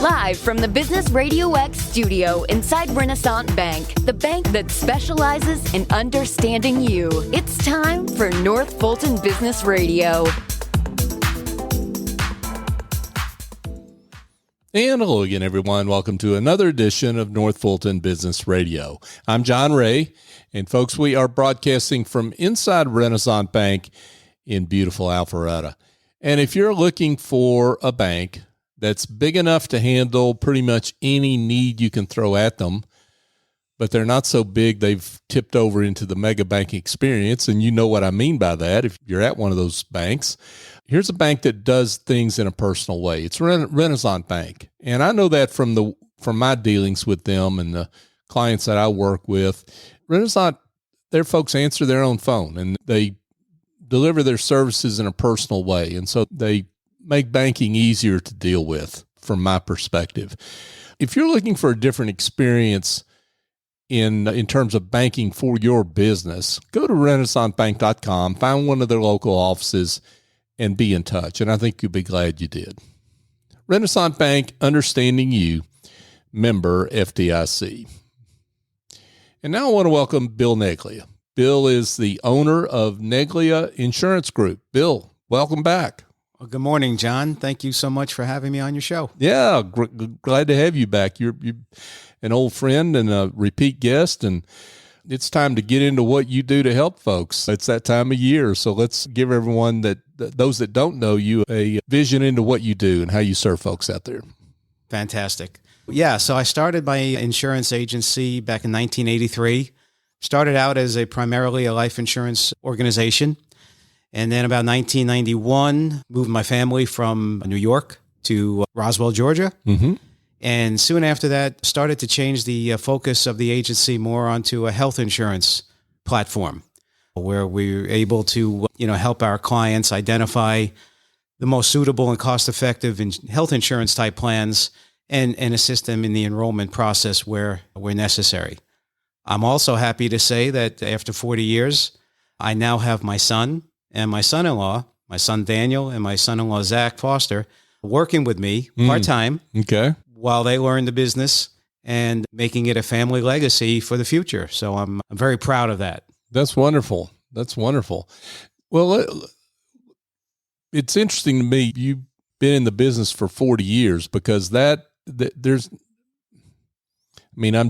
Live from the Business RadioX studio inside Renaissance Bank, the bank that specializes in understanding you. It's time for North Fulton Business Radio. And hello again, everyone. Welcome to another edition of North Fulton Business Radio. I'm John Ray, and folks, we are broadcasting from inside Renaissance Bank in beautiful Alpharetta. And if you're looking for a bank that's big enough to handle pretty much any need you can throw at them, but they're not so big they've tipped over into the mega bank experience, and you know what I mean by that if you're at one of those banks. Here's a bank that does things in a personal way. It's Renaissance Bank, and I know that from my dealings with them and the clients that I work with. Renaissance, their folks answer their own phone, and they deliver their services in a personal way, and so they make banking easier to deal with from my perspective. If you're looking for a different experience in terms of banking for your business, go to renaissancebank.com, find one of their local offices, and be in touch. And I think you'll be glad you did. Renaissance Bank, understanding you, member FDIC. And now I want to welcome Bill Neglia. Bill is the owner of Neglia Insurance Group. Bill, welcome back. Well, good morning, John. Thank you so much for having me on your show. Yeah, glad to have you back. You're an old friend and a repeat guest, and it's time to get into what you do to help folks. It's that time of year, so let's give everyone those that don't know you a vision into what you do and how you serve folks out there. Fantastic. Yeah, so I started my insurance agency back in 1983. Started out as primarily a life insurance organization. And then about 1991, moved my family from New York to Roswell, Georgia. Mm-hmm. And soon after that, started to change the focus of the agency more onto a health insurance platform, where we were able to help our clients identify the most suitable and cost-effective health insurance type plans and assist them in the enrollment process where necessary. I'm also happy to say that after 40 years, I now have my son and my son-in-law, my son Daniel and my son-in-law Zach Foster, working with me part-time while they learn the business and making it a family legacy for the future. So I'm very proud of that. That's wonderful. That's wonderful. Well, it's interesting to me. You've been in the business for 40 years because I'm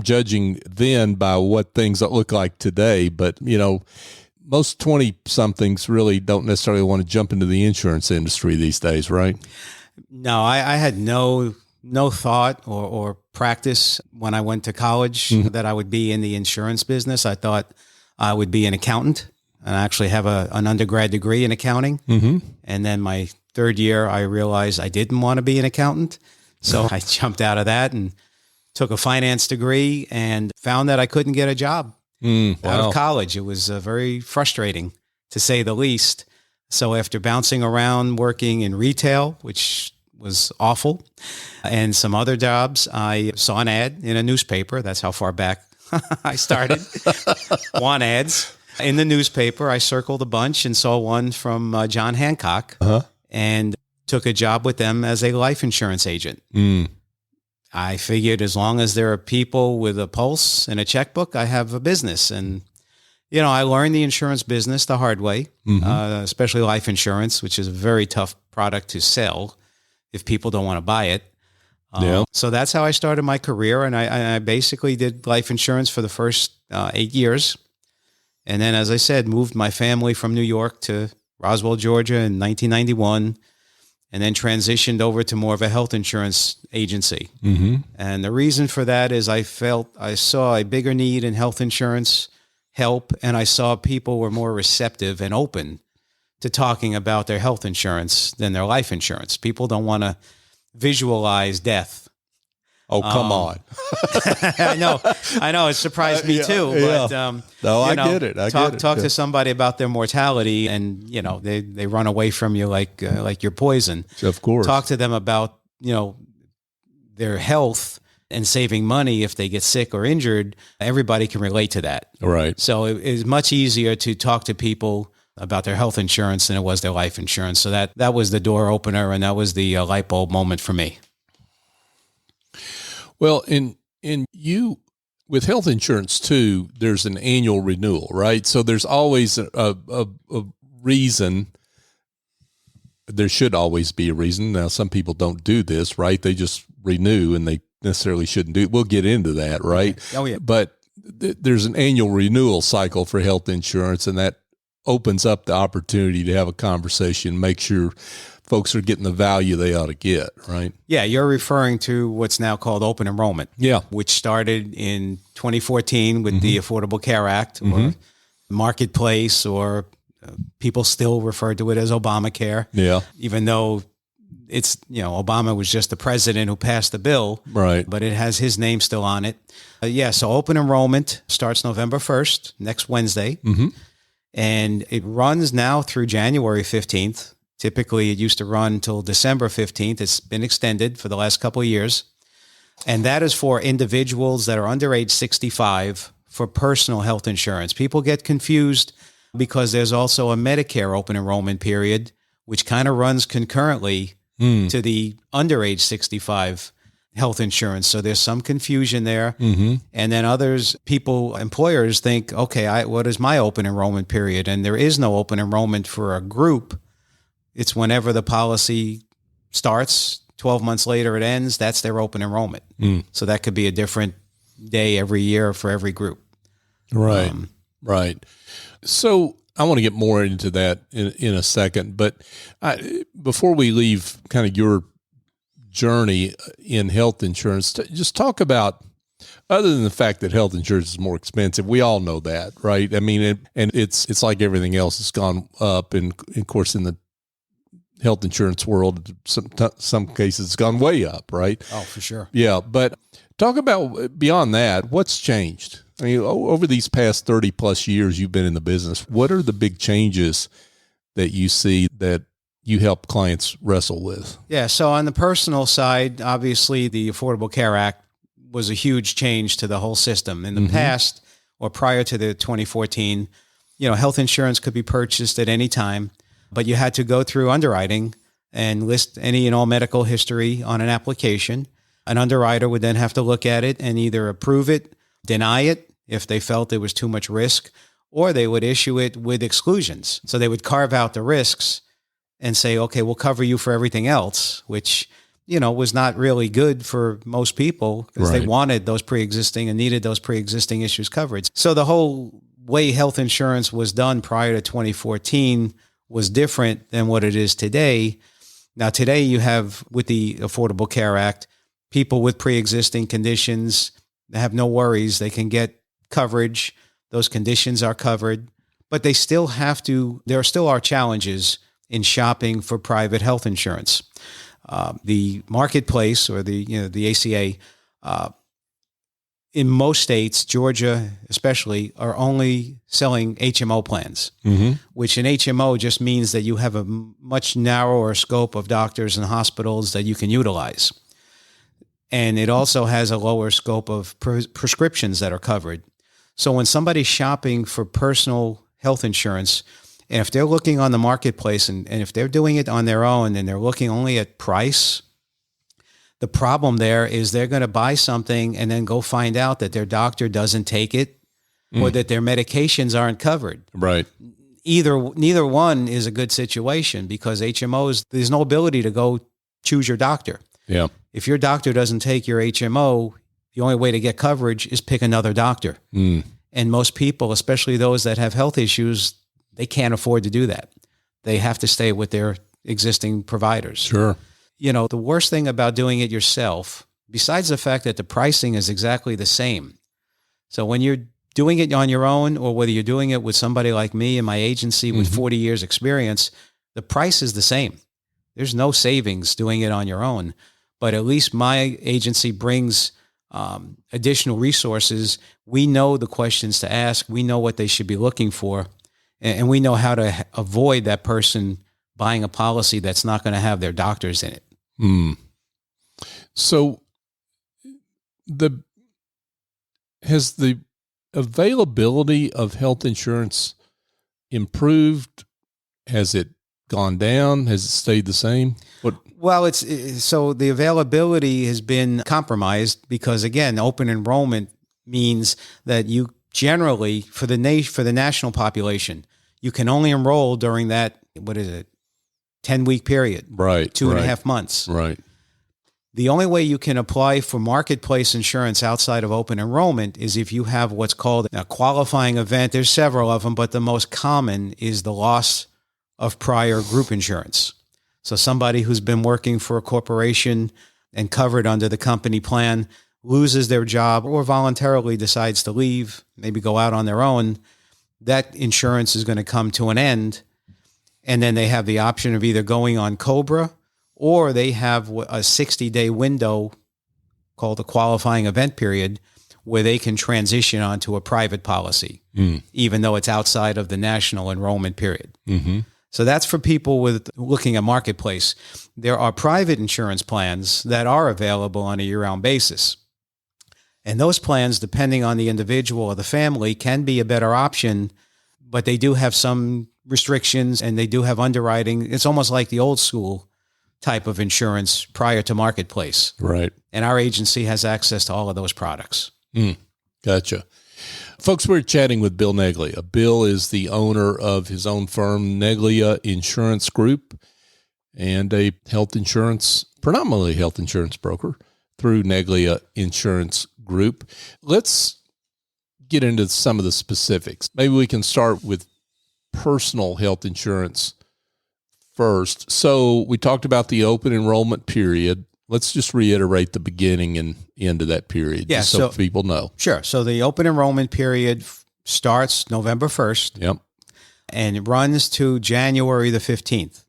judging then by what things look like today, but most 20-somethings really don't necessarily want to jump into the insurance industry these days, right? No, I had no thought or practice when I went to college that I would be in the insurance business. I thought I would be an accountant, and I actually have an undergrad degree in accounting. Mm-hmm. And then my third year, I realized I didn't want to be an accountant. So I jumped out of that and took a finance degree and found that I couldn't get a job out of college. It was very frustrating, to say the least. So after bouncing around working in retail, which was awful, and some other jobs, I saw an ad in a newspaper. That's how far back I started. Want ads in the newspaper. I circled a bunch and saw one from John Hancock and took a job with them as a life insurance agent. I figured as long as there are people with a pulse and a checkbook, I have a business. And, I learned the insurance business the hard way, especially life insurance, which is a very tough product to sell if people don't want to buy it. So that's how I started my career. And I basically did life insurance for the first 8 years. And then, as I said, moved my family from New York to Roswell, Georgia in 1991. And then transitioned over to more of a health insurance agency. Mm-hmm. And the reason for that is I saw a bigger need in health insurance help, and I saw people were more receptive and open to talking about their health insurance than their life insurance. People don't want to visualize death. Oh, come on. I know. It surprised me too. But, I get it. Talk to somebody about their mortality and, they run away from you like you're poison. Of course. Talk to them about, their health and saving money if they get sick or injured. Everybody can relate to that. Right. So it's much easier to talk to people about their health insurance than it was their life insurance. So that was the door opener, and that was the light bulb moment for me. Well, in you with health insurance too, there's an annual renewal, right? So there's always a reason. There should always be a reason. Now, some people don't do this, right? They just renew, and they necessarily shouldn't do it. We'll get into that, right? Oh, yeah. But there's an annual renewal cycle for health insurance, and that opens up the opportunity to have a conversation, make sure folks are getting the value they ought to get, right? Yeah, you're referring to what's now called Open Enrollment. Yeah. Which started in 2014 with the Affordable Care Act, or Marketplace, or people still refer to it as Obamacare. Yeah. Even though it's, Obama was just the president who passed the bill. Right. But it has his name still on it. So Open Enrollment starts November 1st, next Wednesday. And it runs now through January 15th. Typically, it used to run until December 15th. It's been extended for the last couple of years. And that is for individuals that are under age 65 for personal health insurance. People get confused because there's also a Medicare open enrollment period, which kind of runs concurrently to the under age 65 health insurance. So there's some confusion there. And then employers think, okay, what is my open enrollment period? And there is no open enrollment for a group. It's whenever the policy starts, 12 months later it ends, that's their open enrollment. So that could be a different day every year for every group. Right. Right. So I want to get more into that in a second, but before we leave kind of your journey in health insurance, just talk about, other than the fact that health insurance is more expensive, we all know that, right? I mean, and it's like everything else, it's gone up, and of course in the health insurance world, some cases it's gone way up, right? Oh, for sure. Yeah, but talk about beyond that, what's changed? I mean, over these past 30 plus years you've been in the business, what are the big changes that you see that you help clients wrestle with? Yeah, so on the personal side, obviously the Affordable Care Act was a huge change to the whole system. In the past, or prior to the 2014, health insurance could be purchased at any time, but you had to go through underwriting and list any and all medical history on an application. An underwriter would then have to look at it and either approve it, deny it if they felt there was too much risk, or they would issue it with exclusions. So they would carve out the risks and say, okay, we'll cover you for everything else, which, was not really good for most people because they wanted those pre-existing and needed those pre-existing issues covered. So the whole way health insurance was done prior to 2014 was different than what it is today. Now, today you have, with the Affordable Care Act, people with pre-existing conditions, they have no worries. They can get coverage. Those conditions are covered, but there still are challenges in shopping for private health insurance. The Marketplace, or the ACA, in most states, Georgia especially, are only selling HMO plans, which an HMO just means that you have a much narrower scope of doctors and hospitals that you can utilize. And it also has a lower scope of prescriptions that are covered. So when somebody's shopping for personal health insurance, and if they're looking on the Marketplace and if they're doing it on their own and they're looking only at price, the problem there is they're going to buy something and then go find out that their doctor doesn't take it or that their medications aren't covered. Right. Neither one is a good situation, because HMOs, there's no ability to go choose your doctor. Yeah. If your doctor doesn't take your HMO, the only way to get coverage is pick another doctor. And most people, especially those that have health issues, they can't afford to do that. They have to stay with their existing providers. Sure. The worst thing about doing it yourself, besides the fact that the pricing is exactly the same. So when you're doing it on your own, or whether you're doing it with somebody like me and my agency with 40 years experience, the price is the same. There's no savings doing it on your own, but at least my agency brings additional resources. We know the questions to ask. We know what they should be looking for, and we know how to avoid that person buying a policy that's not going to have their doctors in it. So has the availability of health insurance improved? Has it gone down? Has it stayed the same? Well, so the availability has been compromised because, again, open enrollment means that you generally, for the national population, you can only enroll during that, 10-week period. Right. 2.5 months. Right. The only way you can apply for marketplace insurance outside of open enrollment is if you have what's called a qualifying event. There's several of them, but the most common is the loss of prior group insurance. So somebody who's been working for a corporation and covered under the company plan loses their job or voluntarily decides to leave, maybe go out on their own, that insurance is going to come to an end. And then they have the option of either going on COBRA, or they have a 60-day window called a qualifying event period where they can transition onto a private policy, even though it's outside of the national enrollment period. Mm-hmm. So that's for people with looking at marketplace. There are private insurance plans that are available on a year-round basis. And those plans, depending on the individual or the family, can be a better option, but they do have some restrictions and they do have underwriting. It's almost like the old school type of insurance prior to marketplace. Right. And our agency has access to all of those products. Gotcha. Folks, we're chatting with Bill Neglia. Bill is the owner of his own firm, Neglia Insurance Group, and a predominantly health insurance broker through Neglia Insurance Group. Let's get into some of the specifics. Maybe we can start with personal health insurance first. So we talked about the open enrollment period. Let's just reiterate the beginning and end of that period, just so people know. Sure. So the open enrollment period starts November 1st. Yep. And it runs to January the 15th.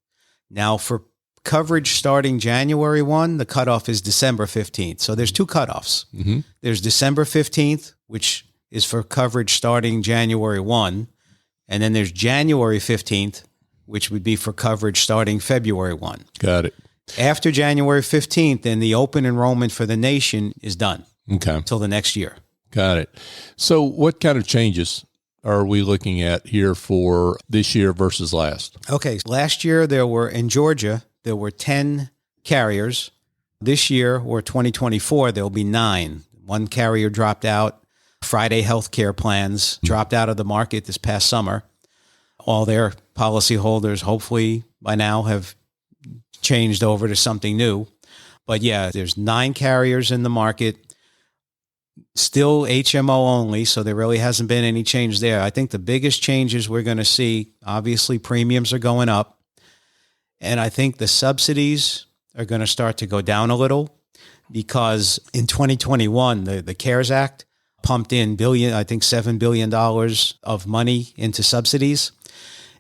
Now, for coverage starting January 1, the cutoff is December 15th. So there's two cutoffs. Mm-hmm. There's December 15th, which is for coverage starting January 1. And then there's January 15th, which would be for coverage starting February 1. Got it. After January 15th, then the open enrollment for the nation is done. Okay. Until the next year. Got it. So what kind of changes are we looking at here for this year versus last? Okay. Last year, in Georgia, there were 10 carriers. This year, or 2024, there will be 9. One carrier dropped out. Friday Healthcare Plans dropped out of the market this past summer. All their policyholders, hopefully by now, have changed over to something new. But yeah, there's 9 carriers in the market, still HMO only, so there really hasn't been any change there. I think the biggest changes we're going to see, obviously premiums are going up, and I think the subsidies are going to start to go down a little because in 2021, the CARES Act pumped in $7 billion of money into subsidies,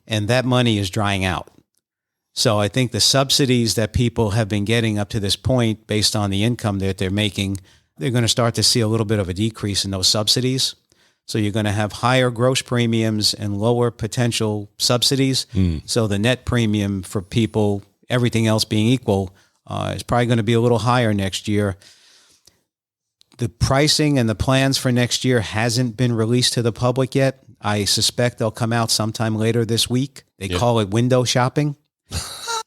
and that money is drying out. So I think the subsidies that people have been getting up to this point based on the income that they're making, they're going to start to see a little bit of a decrease in those subsidies. So you're going to have higher gross premiums and lower potential subsidies. So the net premium for people, everything else being equal, is probably going to be a little higher next year. The pricing and the plans for next year hasn't been released to the public yet. I suspect they'll come out sometime later this week. They call it window shopping.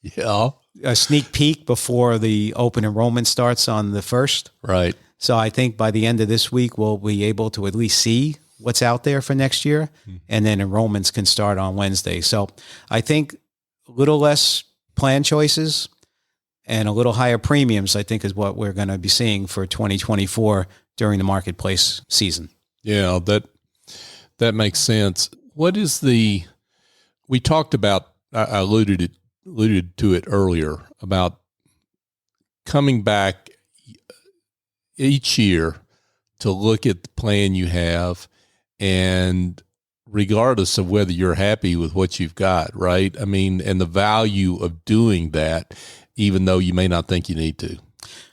Yeah. A sneak peek before the open enrollment starts on the 1st. Right. So I think by the end of this week, we'll be able to at least see what's out there for next year. And then enrollments can start on Wednesday. So I think a little less plan choices and a little higher premiums, I think, is what we're going to be seeing for 2024 during the marketplace season. Yeah, that makes sense. What is we talked about, I alluded to it earlier, about coming back each year to look at the plan you have, and regardless of whether you're happy with what you've got, right? I mean, and the value of doing that, even though you may not think you need to.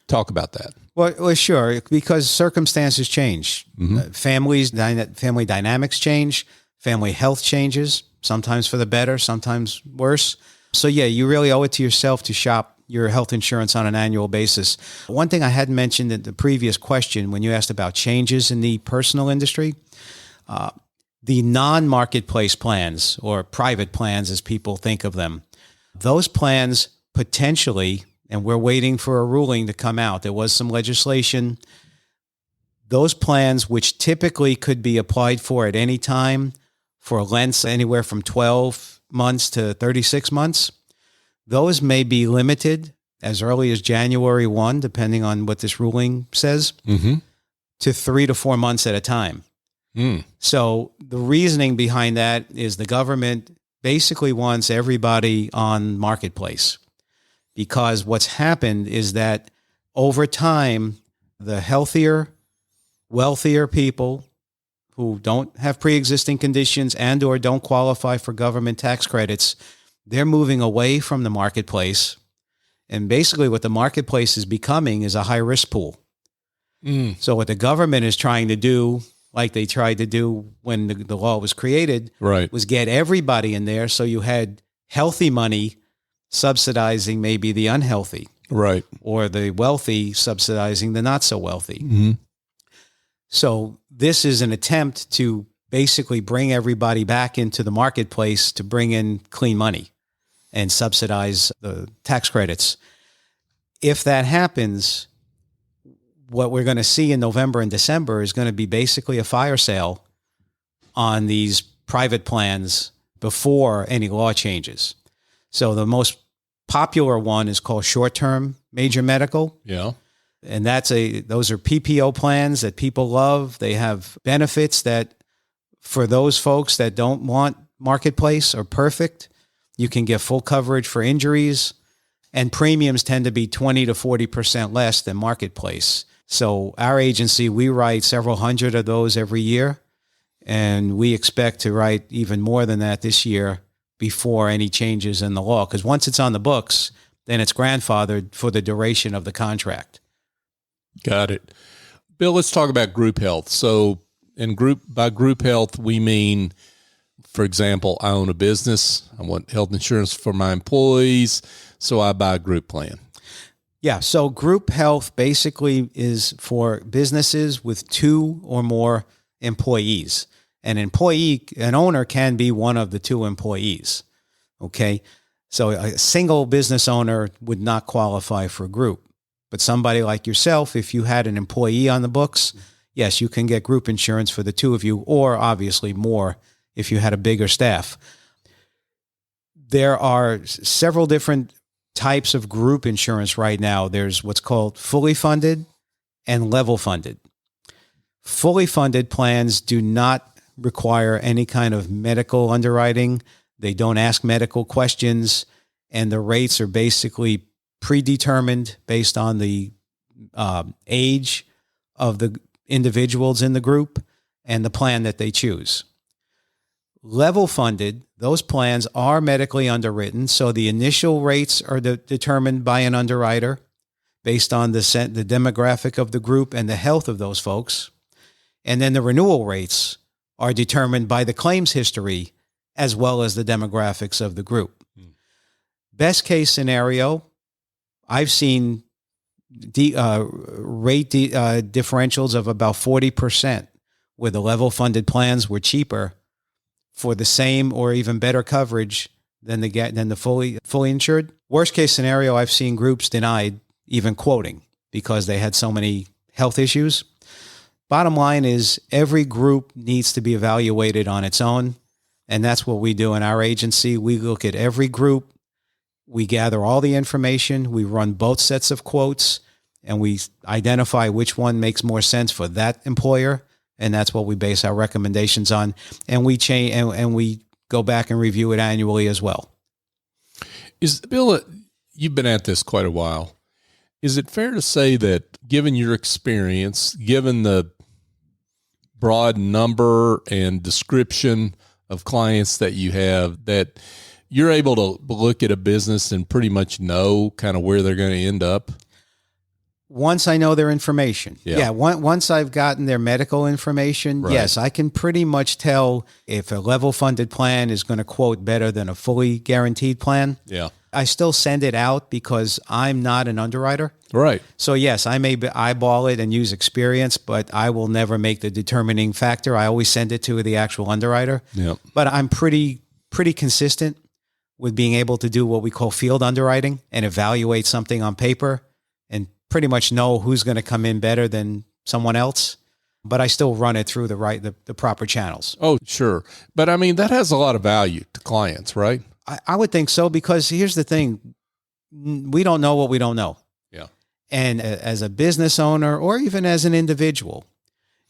Talk about that. Well, sure, because circumstances change. Family dynamics change. Family health changes, sometimes for the better, sometimes worse. So yeah, you really owe it to yourself to shop your health insurance on an annual basis. One thing I hadn't mentioned in the previous question when you asked about changes in the personal industry, the non-marketplace plans, or private plans as people think of them, Those plans potentially, and we're waiting for a ruling to come out. There was some legislation. Those plans, which typically could be applied for at any time for lengths anywhere from 12 months to 36 months, those may be limited as early as January 1, depending on what this ruling says, to 3 to 4 months at a time. So the reasoning behind that is the government basically wants everybody on Marketplace, because what's happened is that over time, the healthier, wealthier people who don't have pre-existing conditions and or don't qualify for government tax credits, they're moving away from the Marketplace. And basically what the Marketplace is becoming is a high-risk pool. So what the government is trying to do, like they tried to do when the law was created, was get everybody in there so you had healthy money subsidizing maybe the unhealthy, or the wealthy subsidizing the not so wealthy. So this is an attempt to basically bring everybody back into the Marketplace to bring in clean money and subsidize the tax credits. If that happens, what we're going to see in November and December is going to be basically a fire sale on these private plans before any law changes. So the most popular one is called short-term major medical. And those are PPO plans that people love. They have benefits that for those folks that don't want Marketplace are perfect. You can get full coverage for injuries, and premiums tend to be 20 to 40% less than Marketplace. So our agency, we write several hundred of those every year, and we expect to write even more than that this year before any changes in the law. Because once it's on the books, then it's grandfathered for the duration of the contract. Got it. Bill, let's talk about group health. So by group health, we mean, for example, I own a business. I want health insurance for my employees, so I buy a group plan. Yeah, so group health basically is for businesses with 2 or more employees. An owner can be one of the 2 employees, okay? So a single business owner would not qualify for a group. But somebody like yourself, if you had an employee on the books, yes, you can get group insurance for the 2 of you, or obviously more if you had a bigger staff. There are several different types of group insurance right now. There's what's called fully funded and level funded. Fully funded plans do not require any kind of medical underwriting. They don't ask medical questions, and the rates are basically predetermined based on the age of the individuals in the group and the plan that they choose. Level funded, those plans are medically underwritten, so the initial rates are determined by an underwriter based on the demographic of the group and the health of those folks. And then the renewal rates are determined by the claims history as well as the demographics of the group. Best case scenario, I've seen rate differentials of about 40%, where the level funded plans were cheaper for the same or even better coverage than the fully insured. Worst case scenario, I've seen groups denied even quoting because they had so many health issues. Bottom line is every group needs to be evaluated on its own, and that's what we do in our agency. We look at every group. We gather all the information. We run both sets of quotes, and we identify which one makes more sense for that employer. And that's what we base our recommendations on. And we change, and we go back and review it annually as well. Bill, you've been at this quite a while. Is it fair to say that given your experience, given the broad number and description of clients that you have, that you're able to look at a business and pretty much know kind of where they're going to end up? Once I know their information. Once I've gotten their medical information, yes, I can pretty much tell if a level funded plan is going to quote better than a fully guaranteed plan. Yeah. I still send it out because I'm not an underwriter. Right. So yes, I may eyeball it and use experience, but I will never make the determining factor. I always send it to the actual underwriter. Yeah. But I'm pretty consistent with being able to do what we call field underwriting and evaluate something on paper and pretty much know who's going to come in better than someone else. But I still run it through the proper channels. Oh, sure. But I mean, that has a lot of value to clients, right? I would think so, because here's the thing. We don't know what we don't know. Yeah. And as a business owner or even as an individual,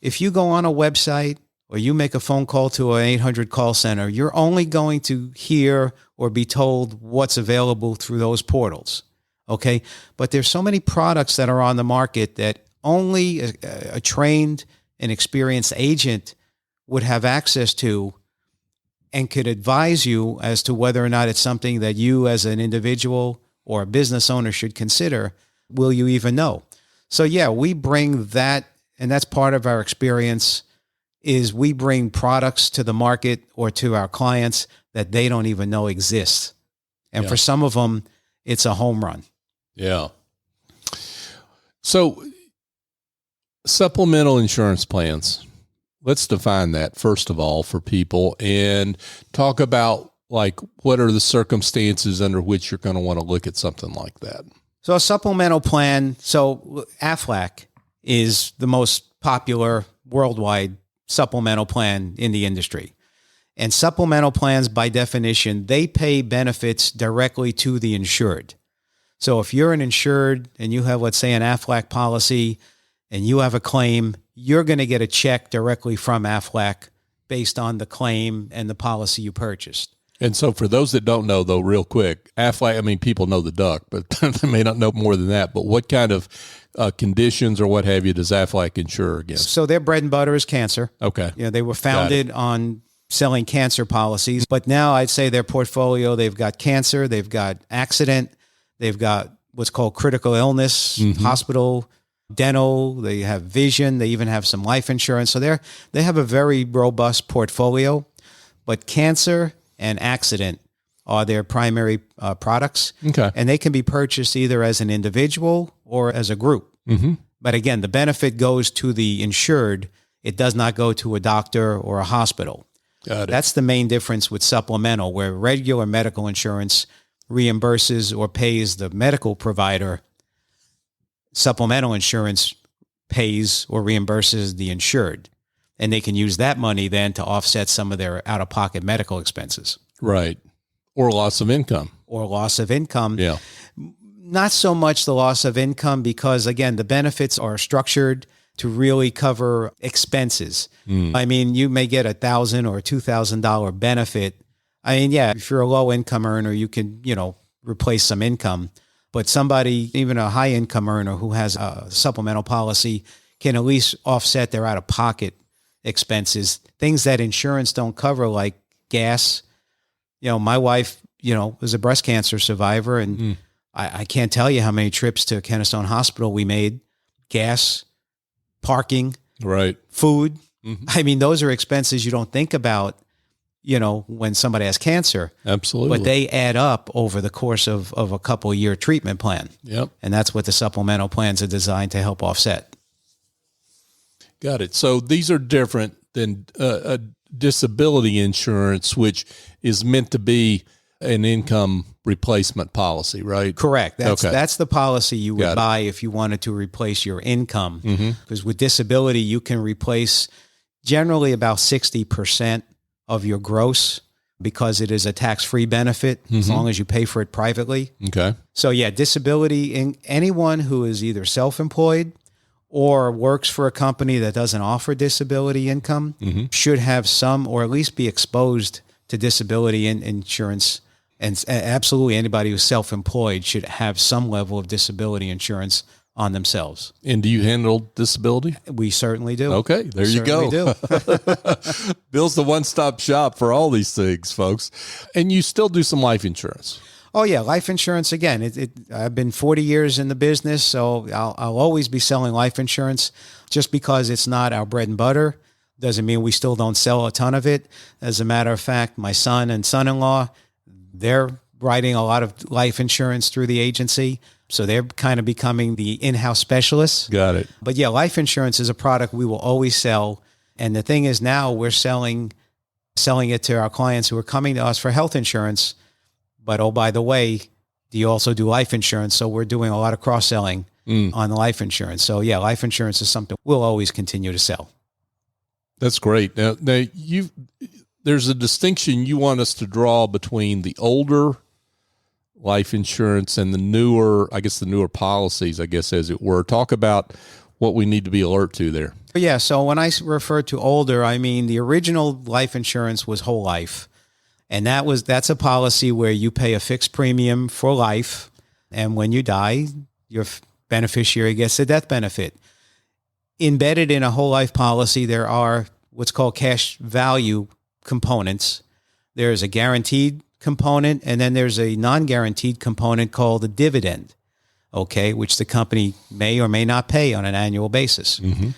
if you go on a website or you make a phone call to an 800 call center, you're only going to hear or be told what's available through those portals. Okay. But there's so many products that are on the market that only a trained and experienced agent would have access to and could advise you as to whether or not it's something that you as an individual or a business owner should consider. Will you even know? So yeah, we bring that, and that's part of our experience, is we bring products to the market or to our clients that they don't even know exist. And for some of them, it's a home run. Yeah. So supplemental insurance plans, let's define that first of all for people and talk about like what are the circumstances under which you're going to want to look at something like that. So a supplemental plan, so AFLAC is the most popular worldwide supplemental plan in the industry. And supplemental plans, by definition, they pay benefits directly to the insured. So if you're an insured and you have, let's say, an AFLAC policy and you have a claim, you're going to get a check directly from AFLAC based on the claim and the policy you purchased. And so for those that don't know, though, real quick, AFLAC, I mean, people know the duck, but they may not know more than that. But what kind of conditions or what have you does AFLAC insure against? So their bread and butter is cancer. Okay. You know, they were founded on selling cancer policies, but now I'd say their portfolio, they've got cancer, they've got accident, they've got what's called critical illness, hospital, dental, they have vision, they even have some life insurance. So they have a very robust portfolio, but cancer and accident are their primary products. Okay. And they can be purchased either as an individual or as a group. Mm-hmm. But again, the benefit goes to the insured. It does not go to a doctor or a hospital. Got it. That's the main difference with supplemental, where regular medical insurance reimburses or pays the medical provider. Supplemental insurance pays or reimburses the insured. And they can use that money then to offset some of their out-of-pocket medical expenses. Right. Or loss of income. Or loss of income. Yeah. Not so much the loss of income because, again, the benefits are structured to really cover expenses. I mean, you may get $1,000 or $2,000 benefit. I mean, yeah, if you're a low income earner, you can, replace some income. But somebody, even a high income earner who has a supplemental policy, can at least offset their out-of-pocket expenses, things that insurance don't cover, like gas. My wife, was a breast cancer survivor, and I can't tell you how many trips to Kennestone Hospital we made. Gas, parking, right, food. I mean, those are expenses you don't think about, when somebody has cancer. Absolutely. But they add up over the course of a couple year treatment plan. Yep. And that's what the supplemental plans are designed to help offset. Got it. So these are different than a disability insurance, which is meant to be an income replacement policy, right? Correct. That's the policy you would buy if you wanted to replace your income. Because with disability, you can replace generally about 60% of your gross because it is a tax-free benefit as long as you pay for it privately. Okay. So yeah, disability, anyone who is either self-employed or works for a company that doesn't offer disability income should have some, or at least be exposed to disability insurance. And absolutely anybody who's self-employed should have some level of disability insurance on themselves. And do you handle disability? We certainly do. Okay, there you go. Bill's the one-stop shop for all these things, folks. And you still do some life insurance. Oh yeah, life insurance. Again, I've been 40 years in the business, so I'll always be selling life insurance. Just because it's not our bread and butter doesn't mean we still don't sell a ton of it. As a matter of fact, my son and son-in-law, they're writing a lot of life insurance through the agency. So they're kind of becoming the in-house specialists. Got it. But yeah, life insurance is a product we will always sell. And the thing is now we're selling it to our clients who are coming to us for health insurance But, oh, by the way, do you also do life insurance? So we're doing a lot of cross-selling on life insurance. So, yeah, life insurance is something we'll always continue to sell. That's great. Now there's a distinction you want us to draw between the older life insurance and the newer policies, as it were. Talk about what we need to be alert to there. Yeah, so when I refer to older, I mean the original life insurance was whole life. And that's a policy where you pay a fixed premium for life. And when you die, your beneficiary gets a death benefit. Embedded in a whole life policy, there are what's called cash value components. There's a guaranteed component, and then there's a non-guaranteed component called a dividend, okay, which the company may or may not pay on an annual basis. Mm-hmm.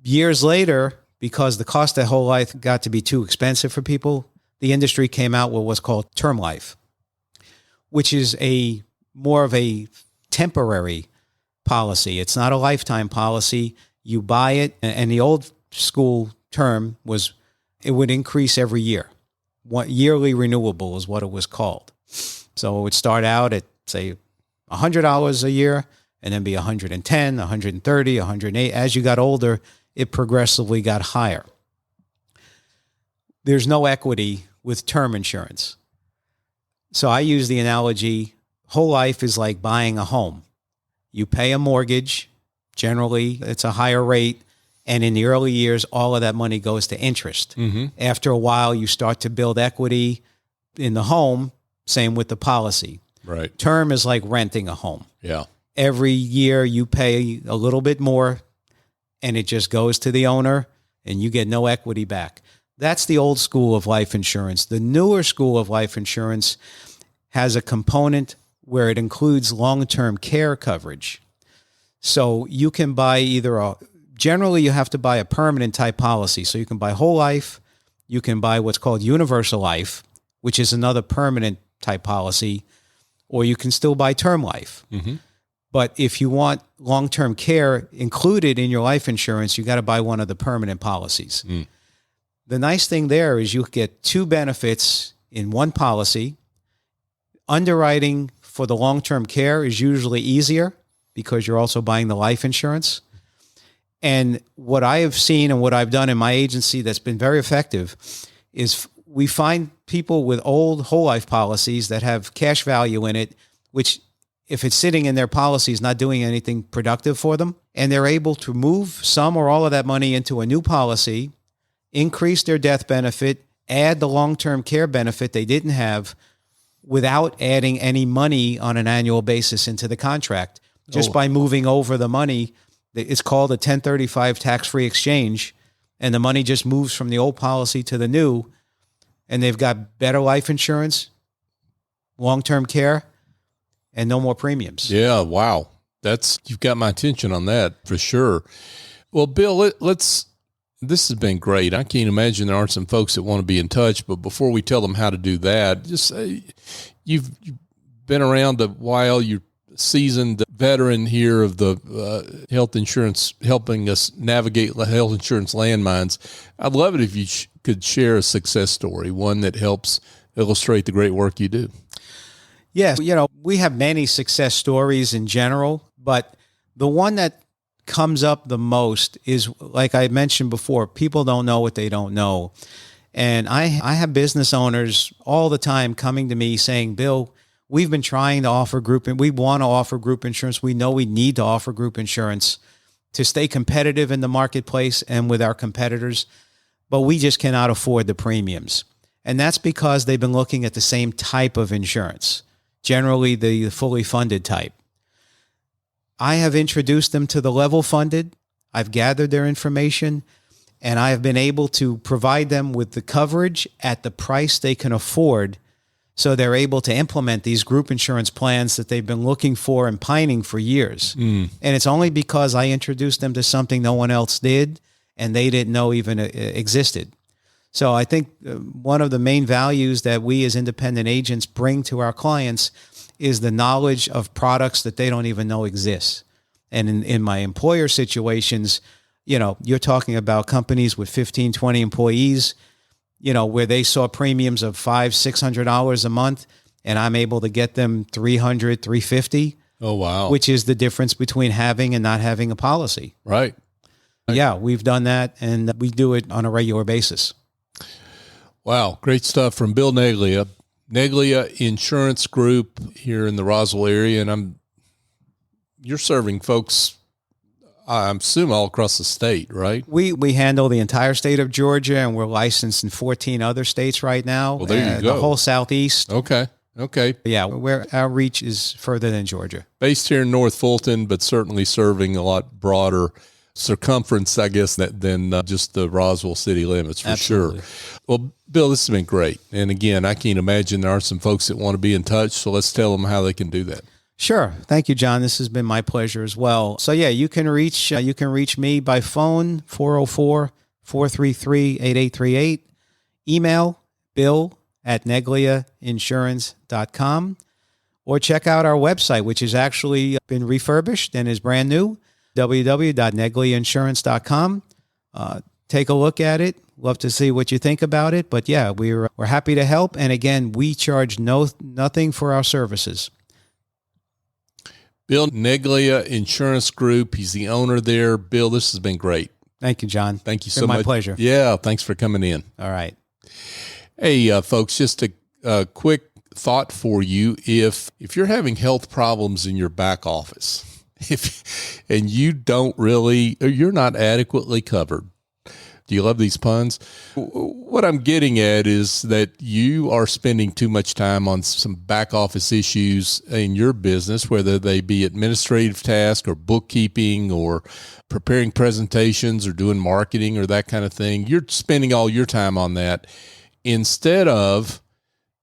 Years later, because the cost of whole life got to be too expensive for people, the industry came out with what's called term life, which is more of a temporary policy. It's not a lifetime policy. You buy it, and the old school term was it would increase every year. Yearly renewable is what it was called. So it would start out at, say, $100 a year, and then be $110, $130, $108. As you got older, it progressively got higher. There's no equity with term insurance. So I use the analogy, whole life is like buying a home. You pay a mortgage, generally it's a higher rate, and in the early years, all of that money goes to interest. Mm-hmm. After a while, you start to build equity in the home, same with the policy. Right. Term is like renting a home. Yeah. Every year you pay a little bit more, and it just goes to the owner, and you get no equity back. That's the old school of life insurance. The newer school of life insurance has a component where it includes long-term care coverage. So you can buy generally you have to buy a permanent type policy. So you can buy whole life, you can buy what's called universal life, which is another permanent type policy, or you can still buy term life. Mm-hmm. But if you want long-term care included in your life insurance, you got to buy one of the permanent policies. Mm. The nice thing there is you get two benefits in one policy. Underwriting for the long-term care is usually easier because you're also buying the life insurance. And what I have seen and what I've done in my agency that's been very effective is we find people with old whole life policies that have cash value in it, which if it's sitting in their policy is not doing anything productive for them, and they're able to move some or all of that money into a new policy, increase their death benefit, add the long-term care benefit they didn't have without adding any money on an annual basis into the contract, just by moving over the money. It's called a 1035 tax-free exchange, and the money just moves from the old policy to the new, and they've got better life insurance, long-term care, and no more premiums. Yeah, wow. You've got my attention on that for sure. Well, Bill, this has been great. I can't imagine there aren't some folks that want to be in touch, but before we tell them how to do that, just you've been around a while. You're a seasoned veteran here of the health insurance, helping us navigate health insurance landmines. I'd love it if you could share a success story, one that helps illustrate the great work you do. Yes, we have many success stories in general, but the one that comes up the most is, like I mentioned before, people don't know what they don't know. And I have business owners all the time coming to me saying, Bill, we've been trying to offer we want to offer group insurance. We know we need to offer group insurance to stay competitive in the marketplace and with our competitors, but we just cannot afford the premiums. And that's because they've been looking at the same type of insurance, generally the fully funded type. I have introduced them to the level funded. I've gathered their information, and I have been able to provide them with the coverage at the price they can afford, so they're able to implement these group insurance plans that they've been looking for and pining for years. And it's only because I introduced them to something no one else did and they didn't know even existed. So I think one of the main values that we as independent agents bring to our clients is the knowledge of products that they don't even know exist. And in my employer situations, you're talking about companies with 15, 20 employees. where they saw premiums of $500-$600 a month, and I'm able to get them $300, $350. Oh, wow. Which is the difference between having and not having a policy. Right. Yeah, we've done that, and we do it on a regular basis. Wow. Great stuff from Bill Neglia, Neglia Insurance Group here in the Roswell area. And you're serving folks, I assume, all across the state, right? We handle the entire state of Georgia, and we're licensed in 14 other states right now. Well, there you go. The whole Southeast. Okay. Yeah, where our reach is further than Georgia. Based here in North Fulton, but certainly serving a lot broader circumference, I guess, than just the Roswell city limits, for Absolutely. sure. Well, Bill, this has been great. And again, I can't imagine there are some folks that want to be in touch, so let's tell them how they can do that. Sure. Thank you, John. This has been my pleasure as well. So yeah, you can reach me by phone, 404-433-8838, email bill@negliainsurance.com, or check out our website, which has actually been refurbished and is brand new, www.negliainsurance.com. Take a look at it. Love to see what you think about it. But yeah, we're happy to help. And again, we charge nothing for our services. Bill Neglia Insurance Group. He's the owner there. Bill, this has been great. Thank you, John. Thank you It's so been much. my pleasure. Yeah, thanks for coming in. All right. Hey, folks, just a quick thought for you. If you're having health problems in your back office, and you're not adequately covered. Do you love these puns? What I'm getting at is that you are spending too much time on some back office issues in your business, whether they be administrative tasks or bookkeeping or preparing presentations or doing marketing or that kind of thing. You're spending all your time on that instead of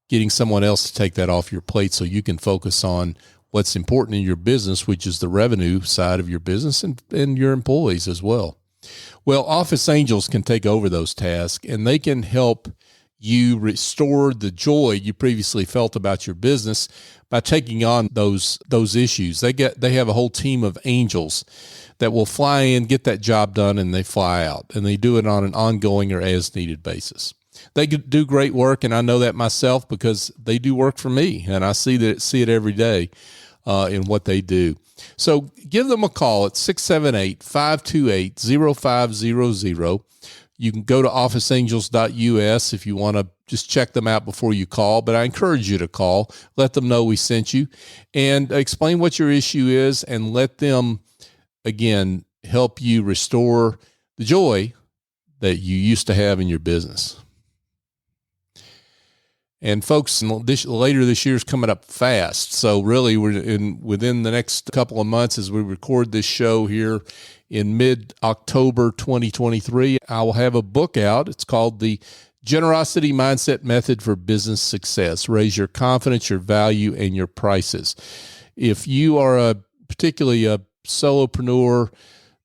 getting someone else to take that off your plate so you can focus on what's important in your business, which is the revenue side of your business and your employees as well. Well, Office Angels can take over those tasks, and they can help you restore the joy you previously felt about your business by taking on those issues. They have a whole team of angels that will fly in, get that job done, and they fly out, and they do it on an ongoing or as needed basis. They do great work, and I know that myself because they do work for me, and I see it every day in what they do. So give them a call at 678-528-0500. You can go to officeangels.us if you want to just check them out before you call, but I encourage you to call. Let them know we sent you and explain what your issue is, and let them, again, help you restore the joy that you used to have in your business. And folks, later this year is coming up fast. So really within the next couple of months as we record this show here in mid-October 2023, I will have a book out. It's called The Generosity Mindset Method for Business Success. Raise your confidence, your value, and your prices. If you are particularly a solopreneur,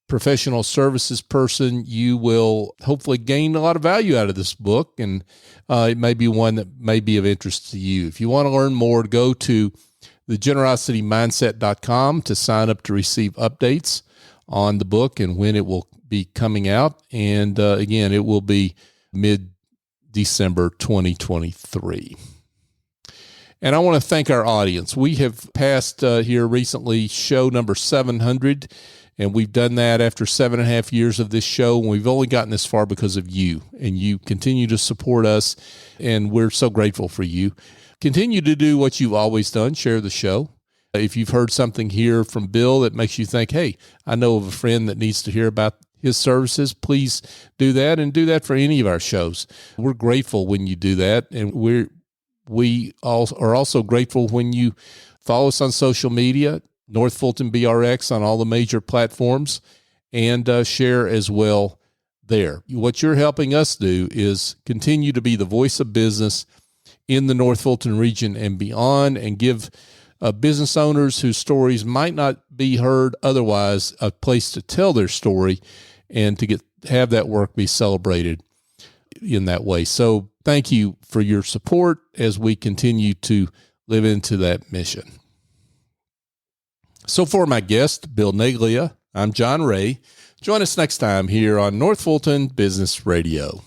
professional services person, you will hopefully gain a lot of value out of this book, and it may be one that may be of interest to you. If you want to learn more, go to thegenerositymindset.com to sign up to receive updates on the book and when it will be coming out. And again, it will be mid-December 2023. And I want to thank our audience. We have passed here recently show number 700. And we've done that after 7.5 years of this show, and we've only gotten this far because of you, and you continue to support us, and we're so grateful for you. Continue to do what you've always done, share the show. If you've heard something here from Bill that makes you think, hey, I know of a friend that needs to hear about his services, please do that, and do that for any of our shows. We're grateful when you do that, and we are also grateful when you follow us on social media, North Fulton BRX on all the major platforms, and share as well there. What you're helping us do is continue to be the voice of business in the North Fulton region and beyond, and give business owners whose stories might not be heard otherwise a place to tell their story and to have that work be celebrated in that way. So thank you for your support as we continue to live into that mission. So for my guest, Bill Neglia, I'm John Ray. Join us next time here on North Fulton Business Radio.